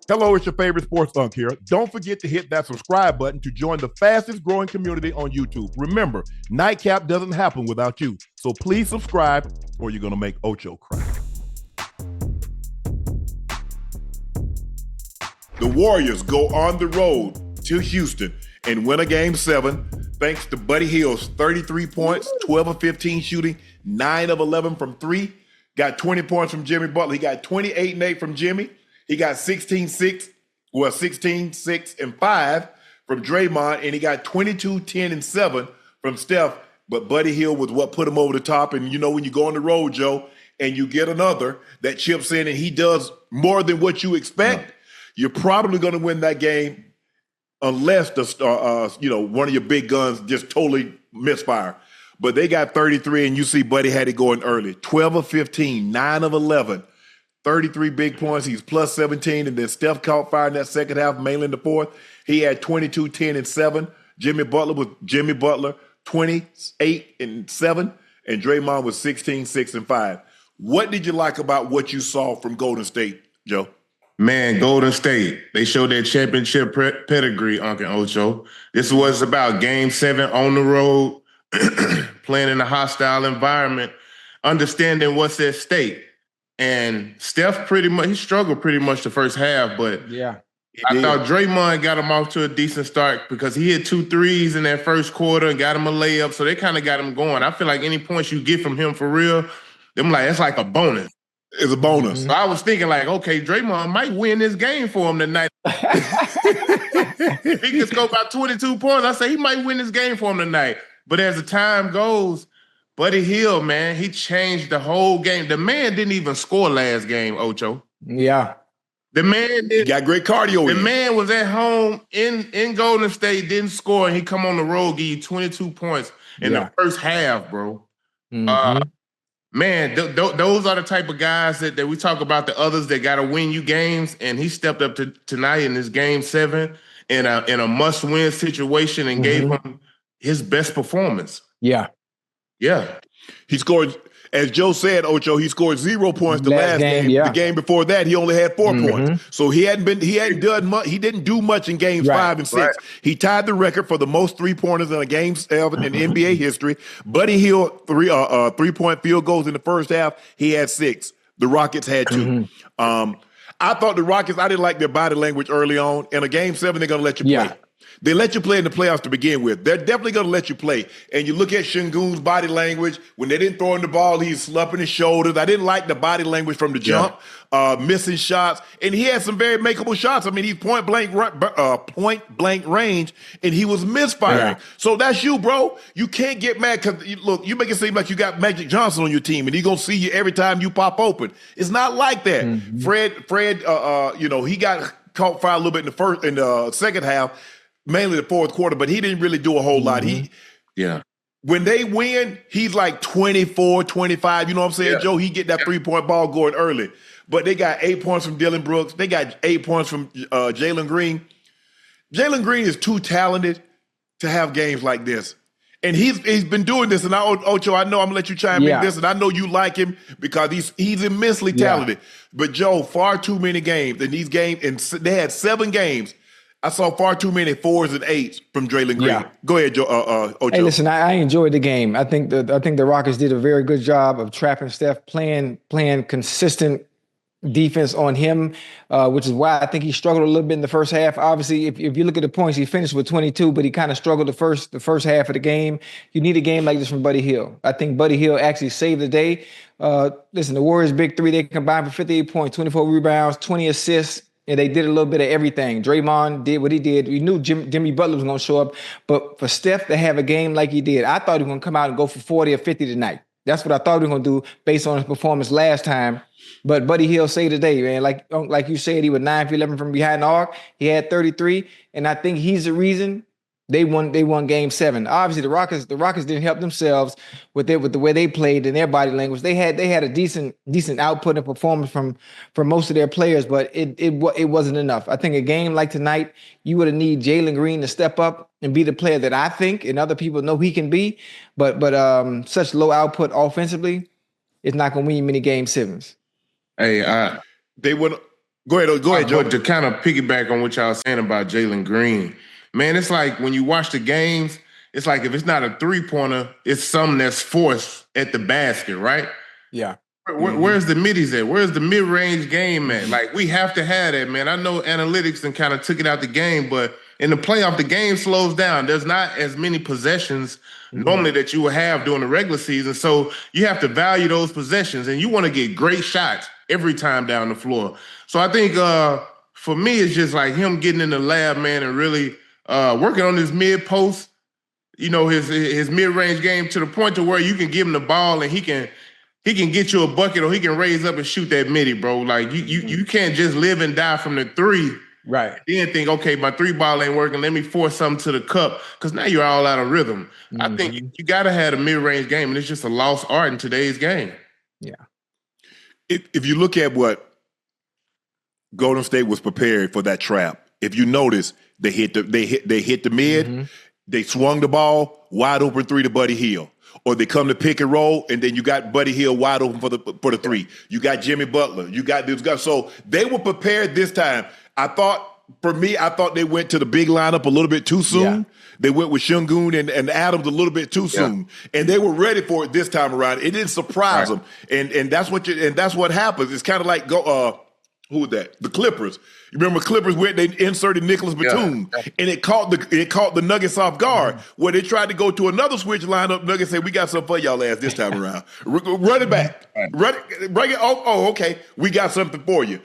Hello, it's your favorite sports Unc here. Don't forget to hit that subscribe button to join the fastest growing community on YouTube. Remember, Nightcap doesn't happen without you. So please subscribe or you're going to make Ocho cry. The Warriors go on the road to Houston and win a game 7 thanks to Buddy Hield's 33 points, 12 of 15 shooting, 9 of 11 from 3. Got 20 points from Jimmy Butler. He got 28 and 8 from Jimmy. He got 16-6 and 5 from Draymond, and he got 22, 10, and 7 from Steph. But Buddy Hield was what put him over the top. And you know, when you go on the road, Joe, and you get another that chips in and he does more than what you expect, you're probably going to win that game unless one of your big guns just totally misfire. But they got 33, and you see Buddy had it going early. 12 of 15, 9 of 11. 33 big points. He's plus 17. And then Steph caught fire in that second half, mainly in the fourth. He had 22, 10, and 7. Jimmy Butler, 28 and 7. And Draymond was 16, 6, and 5. What did you like about what you saw from Golden State, Joe? Man, Golden State, they showed their championship pedigree, Unc and Ocho. This was about game 7 on the road, playing in a hostile environment, understanding what's at stake. And Steph he struggled pretty much the first half, but I thought Draymond got him off to a decent start because he hit 2 threes in that first quarter and got him a layup, so they kind of got him going. I feel like any points you get from him for real, that's like a bonus. It's a bonus. So I was thinking like, okay, Draymond might win this game for him tonight. If he could score about 22 points, I say he might win this game for him tonight. But as the time goes, Buddy Hield, man, he changed the whole game. The man didn't even score last game, Ocho. Yeah. The man he got great cardio. The man was at home in Golden State, didn't score, and he come on the road, give you 22 points in the first half, bro. Mm-hmm. Man, those are the type of guys that we talk about, the others that got to win you games, and he stepped up tonight in this game 7 in a must-win situation and gave him his best performance. Yeah. Yeah. He scored, as Joe said, Ocho, he scored 0 points the last game. Yeah. The game before that, he only had 4 points. So he didn't do much in games 5 and 6. Right. He tied the record for the most 3-pointers in a game 7 in NBA history. Buddy Hield, 3-point field goals in the first half. He had 6. The Rockets had 2. I thought the Rockets, I didn't like their body language early on. In a game 7, they're going to let you play. They let you play in the playoffs to begin with. They're definitely going to let you play. And you look at Şengün's body language. When they didn't throw him the ball, he's slumping his shoulders. I didn't like the body language from the jump, missing shots. And he had some very makeable shots. I mean, he's point blank range, and he was misfiring. So that's you, bro. You can't get mad because, look, you make it seem like you got Magic Johnson on your team, and he's going to see you every time you pop open. It's not like that. Fred, he got caught fire a little bit in the second half, mainly the fourth quarter, but he didn't really do a whole lot. When they win, he's like 24, 25. You know what I'm saying, Joe? He get that 3-point ball going early. But they got 8 points from Dillon Brooks. They got 8 points from Jalen Greene. Jalen Greene is too talented to have games like this. And he's been doing this. And Ocho, I know I'm going to let you chime in this, and I know you like him because he's immensely talented. But, Joe, far too many games. And these games, and they had 7 games. I saw far too many 4s and 8s from Jalen Greene. Go ahead, Ocho. Hey, listen, I enjoyed the game. I think the Rockets did a very good job of trapping Steph, playing consistent defense on him, which is why I think he struggled a little bit in the first half. Obviously, if you look at the points, he finished with 22, but he kind of struggled the first half of the game. You need a game like this from Buddy Hield. I think Buddy Hield actually saved the day. Listen, the Warriors' big 3, they combined for 58 points, 24 rebounds, 20 assists. And they did a little bit of everything. Draymond did what he did. We knew Jimmy Butler was going to show up. But for Steph to have a game like he did, I thought he was going to come out and go for 40 or 50 tonight. That's what I thought he was going to do based on his performance last time. But Buddy Hield saved the day, man. Like you said, he was 9 for 11 from behind the arc. He had 33. And I think he's the reason they won game 7. Obviously, the Rockets didn't help themselves with the way they played and their body language. They had a decent output and performance from most of their players, but it wasn't enough. I think a game like tonight, you would have need Jalen Greene to step up and be the player that I think and other people know he can be. But such low output offensively, it's not going to win you many game 7s. Hey, they would. Go ahead, Joe. But to kind of piggyback on what y'all was saying about Jalen Greene, man, it's like when you watch the games, it's like if it's not a three-pointer, it's something that's forced at the basket, right? Yeah. Where's the middies at? Where's the mid-range game at? Like, we have to have that, man. I know analytics and kind of took it out the game, but in the playoff, the game slows down. There's not as many possessions normally that you will have during the regular season. So you have to value those possessions, and you want to get great shots every time down the floor. So I think for me, it's just like him getting in the lab, man, and really working on his mid-post, his mid-range game to the point to where you can give him the ball and he can get you a bucket or he can raise up and shoot that midi, bro. Like you can't just live and die from the three. Right. Then think, okay, my three ball ain't working. Let me force something to the cup because now you're all out of rhythm. I think you got to have a mid-range game, and it's just a lost art in today's game. Yeah. If you look at what Golden State was prepared for that trap, if you notice, they hit the mid, they swung the ball, wide open three to Buddy Hield. Or they come to pick and roll, and then you got Buddy Hield wide open for the three. You got Jimmy Butler. You got these guys. So they were prepared this time. I thought they went to the big lineup a little bit too soon. Yeah. They went with Şengün and Adams a little bit too soon, and they were ready for it this time around. It didn't surprise them, and that's what happens. It's kind of like who was that? The Clippers. You remember Clippers where they inserted Nicholas Batum, and it caught the Nuggets off guard. Where they tried to go to another switch lineup, Nuggets said, "We got something for y'all ass this time around. Run it back, bring it. Oh, okay, we got something for you."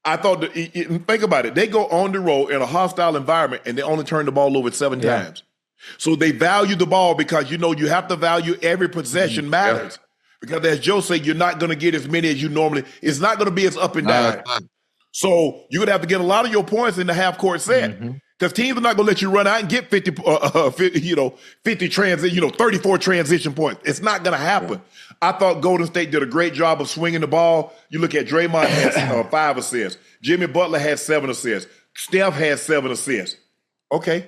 I thought, think about it. They go on the road in a hostile environment, and they only turn the ball over 7 times. So they value the ball because you have to value every possession matters. Because as Joe said, you're not going to get as many as you normally. It's not going to be as up and down. So you're going to have to get a lot of your points in the half court set. Because teams are not going to let you run out and get 50 34 transition points. It's not going to happen. I thought Golden State did a great job of swinging the ball. You look at Draymond had 5 assists. Jimmy Butler had 7 assists. Steph had 7 assists. Okay.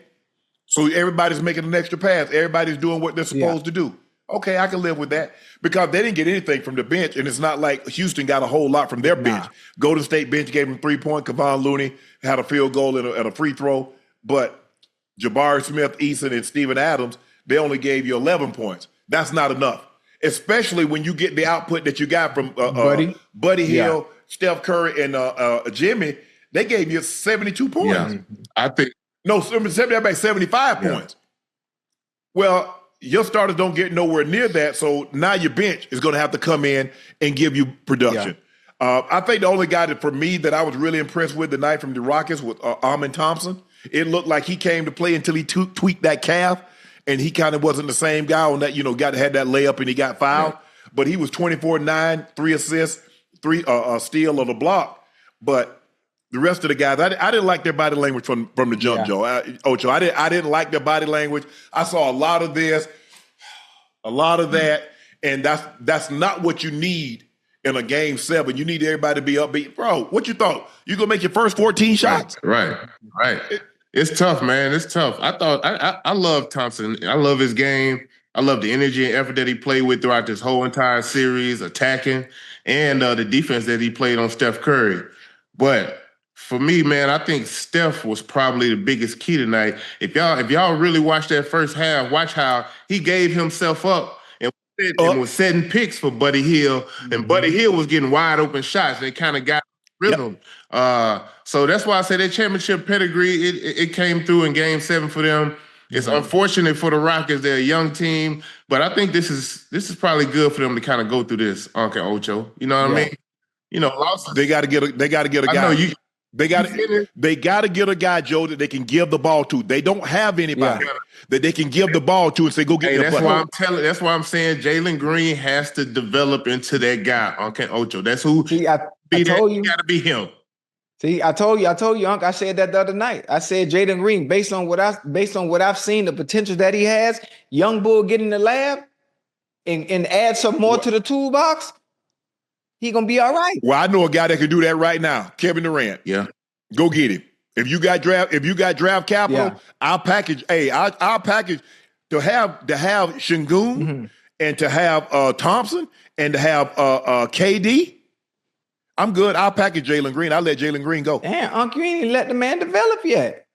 So everybody's making an extra pass. Everybody's doing what they're supposed to do. Okay, I can live with that because they didn't get anything from the bench, and it's not like Houston got a whole lot from their bench. Golden State bench gave them 3-point. Kevon Looney had a field goal and a free throw, but Jabari Smith, Eason, and Steven Adams, they only gave you 11 points. That's not enough, especially when you get the output that you got from Buddy Hield, Steph Curry, and Jimmy. They gave you 72 points. Yeah, I think. No, 75 points. Well, your starters don't get nowhere near that, so now your bench is going to have to come in and give you production. I think the only guy that, for me, that I was really impressed with tonight from the Rockets was Amen Thompson. It looked like he came to play until he tweaked that calf, and he kind of wasn't the same guy on that, had that layup and he got fouled. Yeah. But he was 24-9, 3 assists, 3 steal of the block. But the rest of the guys, I didn't like their body language from the jump, Joe. Ocho, I didn't like their body language. I saw a lot of this, a lot of that, and that's not what you need in a game 7. You need everybody to be upbeat. Bro, what you thought? You gonna make your first 14 shots? Right. It's tough, man. It's tough. I love Thompson. I love his game. I love the energy and effort that he played with throughout this whole entire series, attacking, and the defense that he played on Steph Curry. But for me, man, I think Steph was probably the biggest key tonight. If y'all really watch that first half, watch how he gave himself up and was setting picks for Buddy Hield, and Buddy Hield was getting wide open shots. They kind of got rhythm. So that's why I say that championship pedigree, it came through in Game 7 for them. It's unfortunate for the Rockets. They're a young team, but I think this is probably good for them to kind of go through this, Unc and Ocho. You know what I mean? Losses. They got to get a guy. They got to get a guy, Joe, that they can give the ball to. They don't have anybody that they can give the ball to and say, "Go get your butt." That's why I'm saying Jalen Greene has to develop into that guy, Unc and Ocho. That's who. See, I told you, got to be him. See, I told you, Unc. I said that the other night. I said Jalen Greene, based on what I've seen, the potential that he has, young bull, get in the lab and add some more to the toolbox. He gonna be all right. Well, I know a guy that can do that right now, Kevin Durant. Yeah, go get him. If you got draft capital, I'll package. I'll package to have Şengün and to have Thompson and to have KD. I'm good. I'll package Jalen Greene. I'll let Jalen Greene go. Damn, Unc, you ain't even let the man develop yet.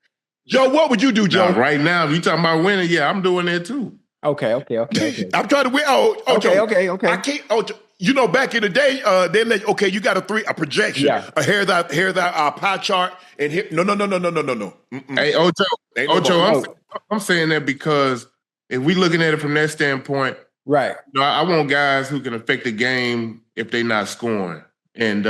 Joe, what would you do, Joe? Now, right now, if you talking about winning, yeah, I'm doing that too. Okay. I'm trying to win. Okay. I can't. You know, back in the day, they let you got a projection. Yeah. Here's our pie chart, and here. No. Mm-mm. Hey, Ocho, no I'm saying that because if we looking at it from that standpoint, right? I want guys who can affect the game if they not scoring, and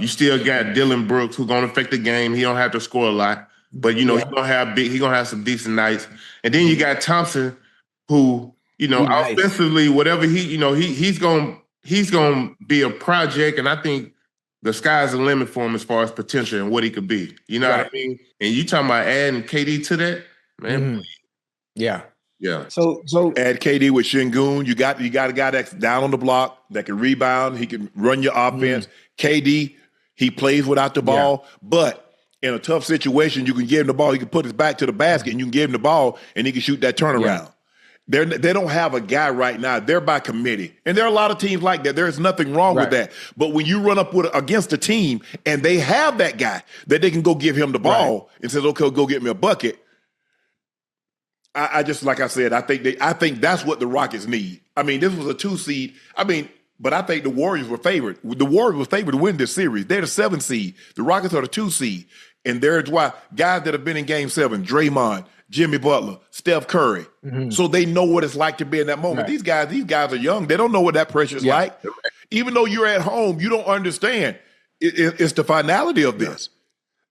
you still got Dylan Brooks who gonna affect the game. He don't have to score a lot, but he gonna have some decent nights, and then you got Thompson who offensively, whatever he's gonna be a project, and I think the sky's the limit for him as far as potential and what he could be. You know what I mean? And you talking about adding KD to that, man? Mm-hmm. Yeah. So add KD with Şengün. You got a guy that's down on the block that can rebound. He can run your offense. KD, he plays without the ball, but in a tough situation, you can give him the ball. He can put his back to the basket, and you can give him the ball, and he can shoot that turnaround. Yeah. They don't have a guy right now. They're by committee. And there are a lot of teams like that. There's nothing wrong with that. But when you run up against a team and they have that guy that they can go give him the ball and says, okay, go get me a bucket. I just, like I said, I think that's what the Rockets need. I mean, this was a 2 seed. But I think the Warriors were favored. The Warriors were favored to win this series. They're the 7 seed. The Rockets are the 2 seed. And there's why guys that have been in Game 7, Draymond, Jimmy Butler, Steph Curry. So they know what it's like to be in that moment. These guys are young. They don't know what that pressure is like. Even though you're at home, you don't understand. It's the finality of this.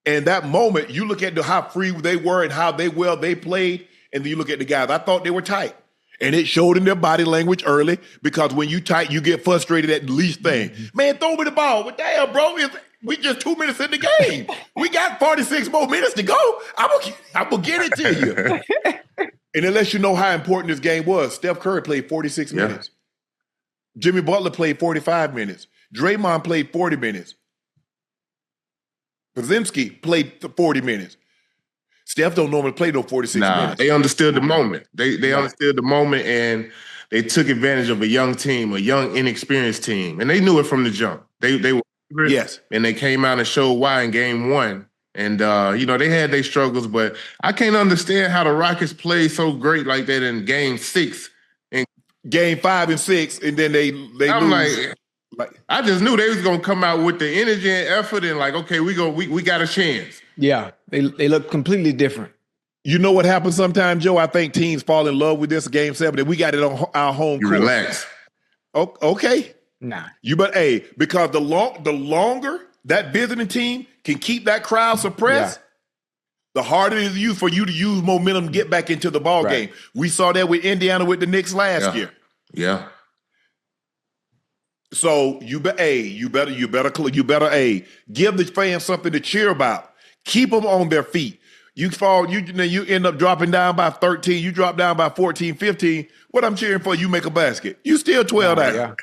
And that moment, you look at how free they were and how they played, and then you look at the guys. I thought they were tight. And it showed in their body language early, because when you tight, you get frustrated at the least thing. Man, throw me the ball. Well, damn, bro, we just 2 minutes in the game. We got 46 more minutes to go. I'm gonna get it to you. And it lets you know how important this game was. Steph Curry played 46 minutes. Jimmy Butler played 45 minutes. Draymond played 40 minutes. Podziemski played 40 minutes. Steph don't normally play no 46 minutes. They understood the moment. They understood the moment, and they took advantage of a young team, a young, inexperienced team. And they knew it from the jump. They were and they came out and showed why in Game 1. And they had their struggles, but I can't understand how the Rockets played so great like that in Game 6. And Game 5 and 6, and then they I'm lose. like, I just knew they was gonna come out with the energy and effort, and like, okay, we got a chance. Yeah, they look completely different. You know what happens sometimes, Joe? I think teams fall in love with this Game 7, and we got it on our home court. Relax. Okay. Nah. Because the longer that visiting team can keep that crowd suppressed, the harder it is for you to use momentum to get back into the ball game. We saw that with Indiana with the Knicks last year. Yeah. So you better give the fans something to cheer about. Keep them on their feet. You end up dropping down by 13. You drop down by 14, 15. What I'm cheering for, you make a basket. You still 12 down. Yeah.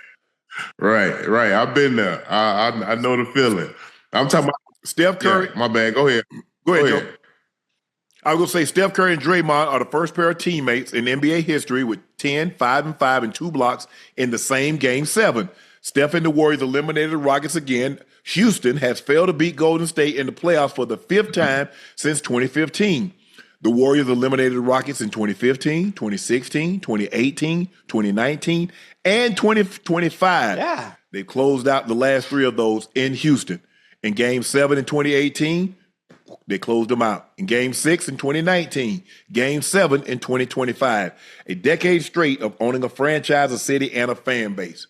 Right. I've been there. I know the feeling. I'm talking about Steph Curry. Yeah, my bad. Go ahead. Go ahead, Joe. I was going to say Steph Curry and Draymond are the first pair of teammates in NBA history with 10, 5 and 5, and 2 blocks in the same Game 7. Steph and the Warriors eliminated the Rockets again. Houston has failed to beat Golden State in the playoffs for the 5th time since 2015. The Warriors eliminated the Rockets in 2015, 2016, 2018, 2019, and 2025. Yeah. They closed out the last 3 of those in Houston. In Game 7 in 2018, they closed them out. In Game 6 in 2019, Game 7 in 2025. A decade straight of owning a franchise, a city, and a fan base.